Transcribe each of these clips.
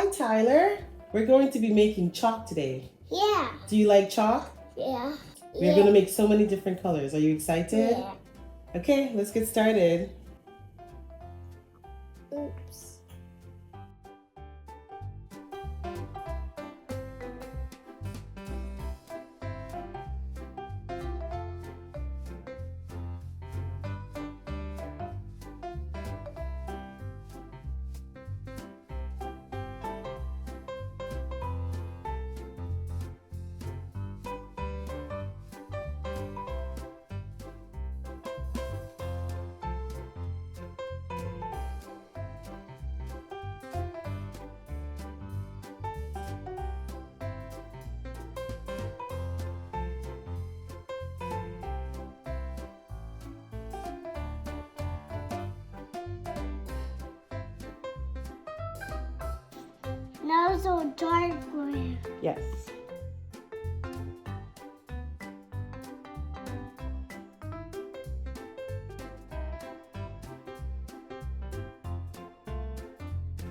Hi, Tyler. We're going to be making chalk today. Yeah. Do you like chalk? Yeah. We're going to make so many different colors. Are you excited? Yeah. Okay, let's get started. Oops. Now so dark green. Yes.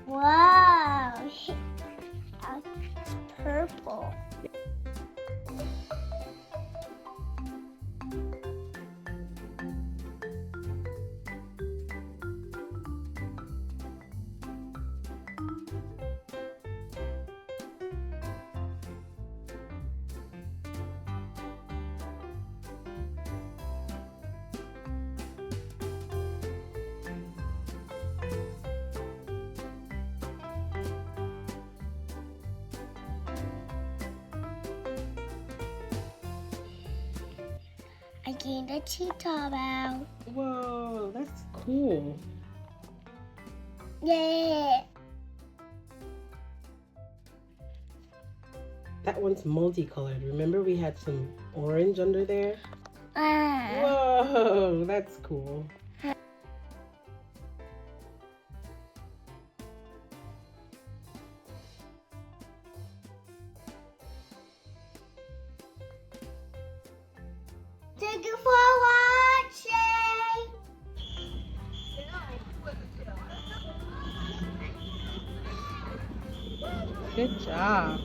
Wow. It's purple. I gained a cheetah out. Whoa, that's cool. Yeah. That one's multicolored. Remember we had some orange under there? Ah. Whoa, that's cool. Thank you for watching. Good job.